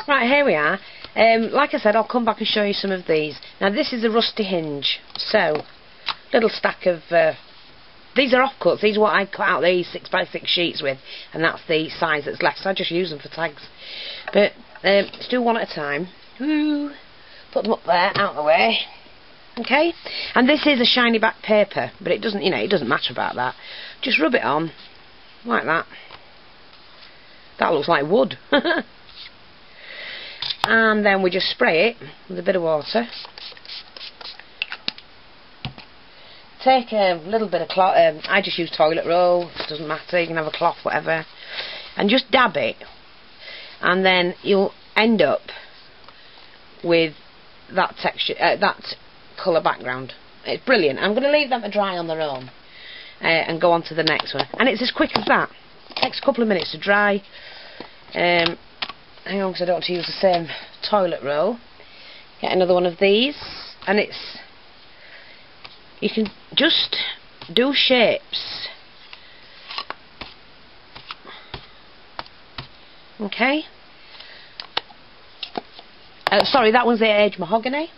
Right, here we are. Like I said, I'll come back and show you some of these. Now this is a rusty hinge, so little stack of these are offcuts. These are what I cut out these 6x6 sheets with, and that's the size that's left, so I just use them for tags. But let's do one at a time. Woo. Put them up there, out of the way. Okay, and this is a shiny back paper, but it doesn't, it doesn't matter about that. Just rub it on like that. That looks like wood. And then we just spray it with a bit of water. Take a little bit of cloth. I just use toilet roll. It doesn't matter. You can have a cloth, whatever, and just dab it, and then you'll end up with that texture, that colour background. It's brilliant. I'm going to leave them to dry on their own and go on to the next one. And it's as quick as that. It takes a couple of minutes to dry. Hang on, because I don't want to use the same toilet roll. Get another one of these, and you can just do shapes. Okay. Sorry, that one's the aged mahogany.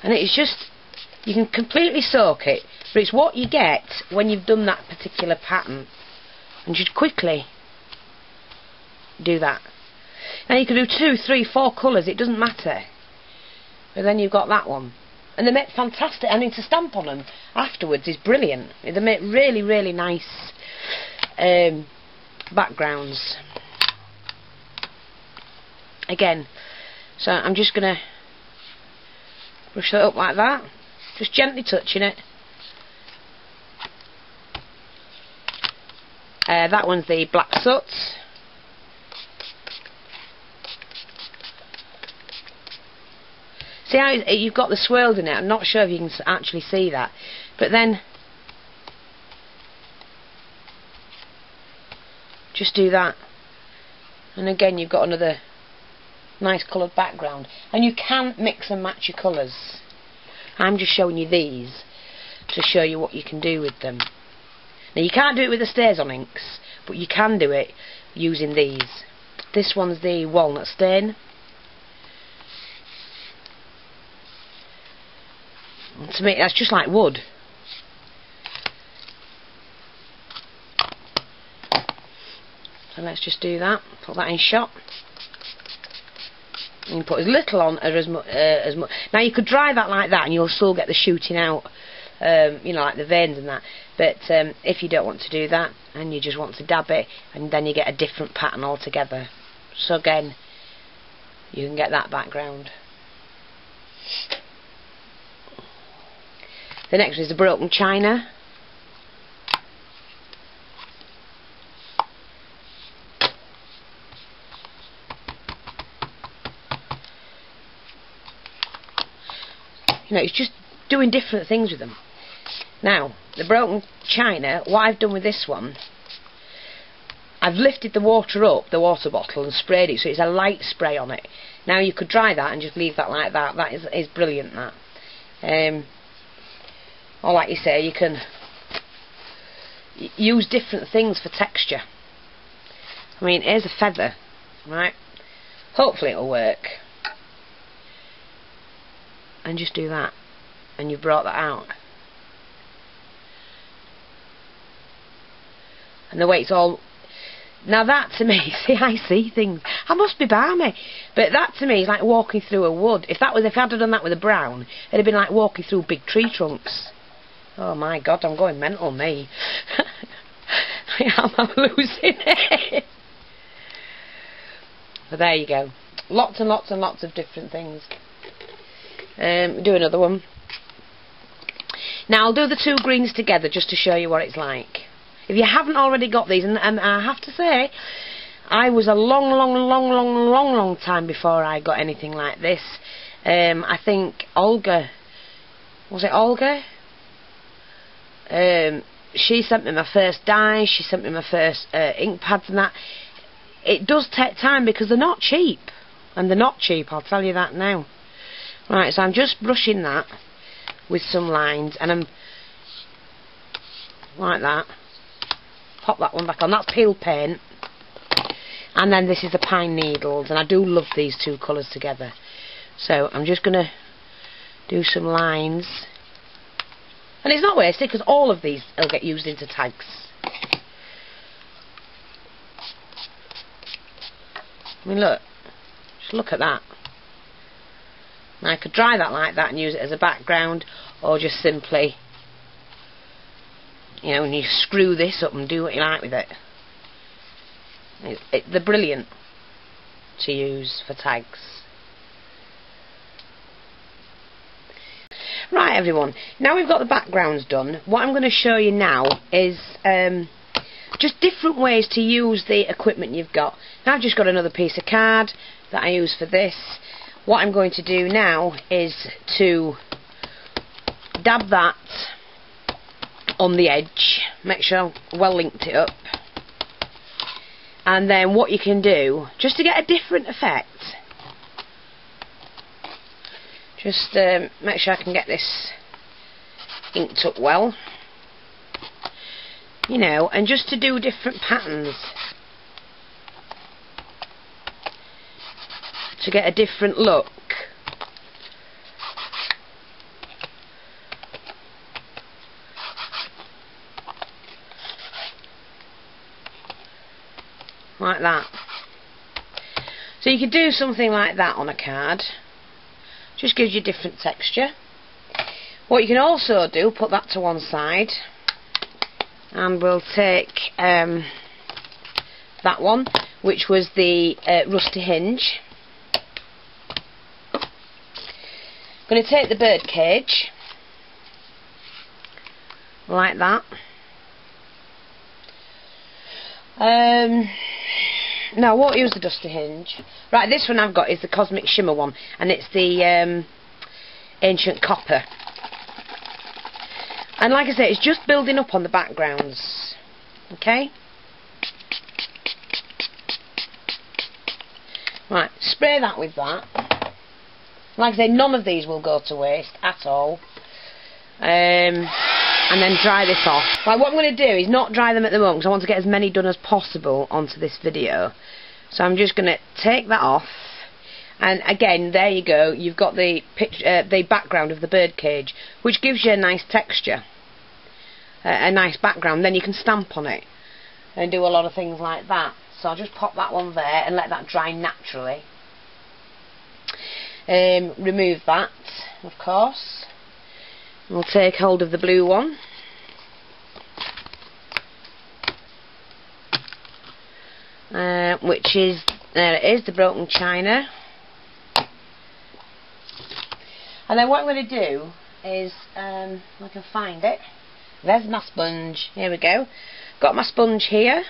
And it's just, you can completely soak it, but it's what you get when you've done that particular pattern. And just quickly do that. Now you can do 2, 3, 4 colours, it doesn't matter. But then you've got that one. And they make fantastic, I mean, to stamp on them afterwards is brilliant. They make really, really nice backgrounds. Again, so I'm just going to brush that up like that, just gently touching it. That one's the black soot. See how you've got the swirls in it? I'm not sure if you can actually see that, but then just do that, and again you've got another nice coloured background, and you can mix and match your colours. I'm just showing you these to show you what you can do with them. Now you can't do it with the StazOn inks, but you can do it using these. This one's the walnut stain. And to me that's just like wood. So let's just do that. Put that in shot. You can put as little on as much. Now you could dry that like that and you'll still get the shooting out, like the veins and that. But if you don't want to do that and you just want to dab it, and then you get a different pattern altogether. So again, you can get that background. The next one is the broken china. It's just doing different things with them. Now, the broken china, what I've done with this one, I've lifted the water up, the water bottle, and sprayed it, so it's a light spray on it. Now you could dry that and just leave that like that. That is brilliant, that. Or like you say, you can use different things for texture. I mean, here's a feather, right? Hopefully it'll work. And just do that, and you've brought that out. And the way it's all, now that to me, see, I see things. I must be balmy, but that to me is like walking through a wood. If I'd have done that with a brown, it'd have been like walking through big tree trunks. Oh my God, I'm going mental, me. I'm losing it. But there you go. Lots and lots and lots of different things. Do another one. Now I'll do the two greens together just to show you what it's like. If you haven't already got these, and I have to say, I was a long time before I got anything like this. I think Olga, was it Olga? She sent me my first dye, she sent me my first ink pads and that. It does take time because they're not cheap. And they're not cheap, I'll tell you that now. Right, so I'm just brushing that with some lines, and I'm like that. pop that one back on. That's peel paint. And then this is the pine needles, and I do love these two colours together. So I'm just going to do some lines. And it's not wasted because all of these will get used into tags. I mean, look. Just look at that. Now I could dry that like that and use it as a background, or just simply, you know, and you screw this up and do what you like with it. They're brilliant to use for tags. Right, everyone, now we've got the backgrounds done, what I'm going to show you now is just different ways to use the equipment you've got. Now I've just got another piece of card that I use for this. What I'm going to do now is to dab that on the edge, make sure I've well linked it up, and then what you can do, just to get a different effect, just make sure I can get this inked up well, you know, and just to do different patterns to get a different look. Like that. So you could do something like that on a card. Just gives you different texture. What you can also do, put that to one side, and we'll take that one, which was the rusty hinge. I'm going to take the bird cage like that. No, I won't use the dusty hinge. Right, this one I've got is the Cosmic Shimmer one, and it's the Ancient Copper. And like I say, it's just building up on the backgrounds. Okay? Right, spray that with that. Like I say, none of these will go to waste at all. And then dry this off. Right, what I'm going to do is not dry them at the moment because I want to get as many done as possible onto this video. So I'm just going to take that off, and again, there you go, you've got the background of the bird cage, which gives you a nice texture, a nice background. Then you can stamp on it and do a lot of things like that. So I'll just pop that one there and let that dry naturally. Remove that, of course. We'll take hold of the blue one. Which is, there it is, the broken china. And then what I'm going to do is, if I can find it, there's my sponge, here we go. Got my sponge here,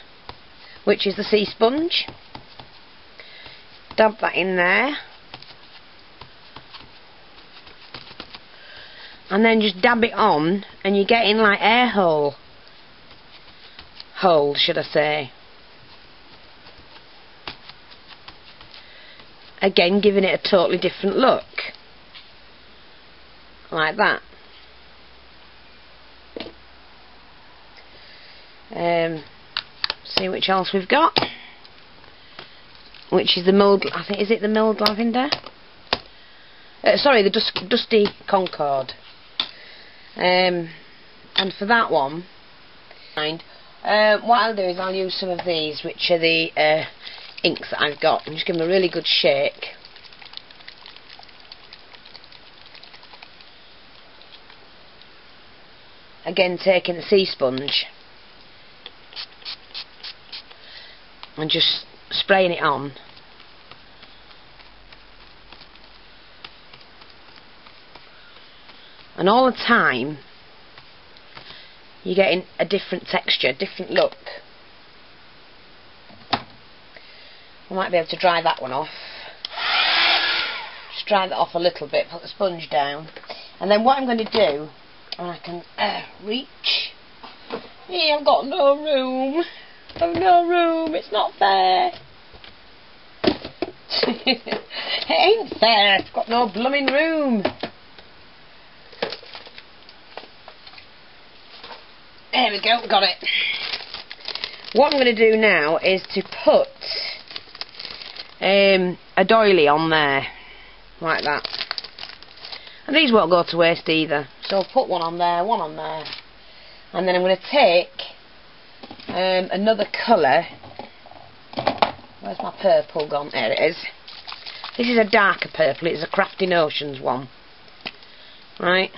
which is the sea sponge. Dab that in there. And then just dab it on, and you get in like air holes, should I say. Again, giving it a totally different look. Like that. See which else we've got. Which is the milled, I think, is it the milled lavender? Sorry, the dusty concord. And for that one, what I'll do is I'll use some of these, which are the inks that I've got, and just give them a really good shake. Again, taking the sea sponge and just spraying it on. And all the time you're getting a different texture, different look. I might be able to dry that one off. Just dry that off a little bit, put the sponge down. And then what I'm going to do, and I can reach. Yeah, I've got no room. I've no room, it's not fair. It ain't fair, it's got no blooming room. There we go, got it. what I'm going to do now is to put a doily on there, like that. And these won't go to waste either. So I'll put one on there, and then I'm going to take another colour. Where's my purple gone? There it is. This is a darker purple. It's a Crafty Notions one. Right.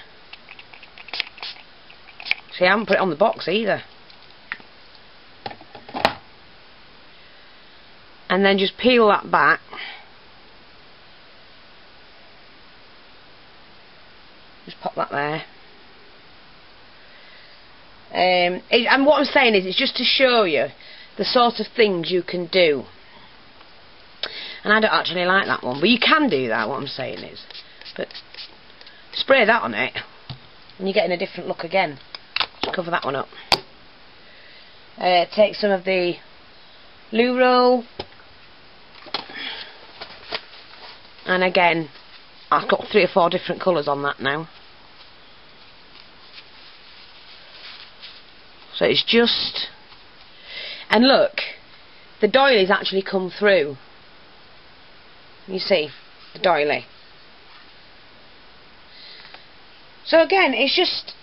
See, I haven't put it on the box either. And then just peel that back. Just pop that there. And what I'm saying is, it's just to show you the sort of things you can do. And I don't actually like that one, but you can do that, what I'm saying is. But spray that on it, and you're getting a different look again. Just cover that one up. Take some of the loo roll. And again, I've got 3 or 4 different colours on that now. So it's just... And look, the doilies actually come through. You see, the doily. So again, it's just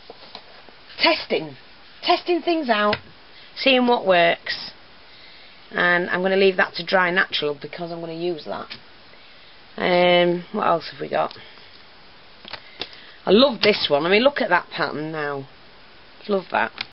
testing things out, seeing what works. And I'm going to leave that to dry natural because I'm going to use that. What else have we got? I love this one. I mean, look at that pattern now. Love that.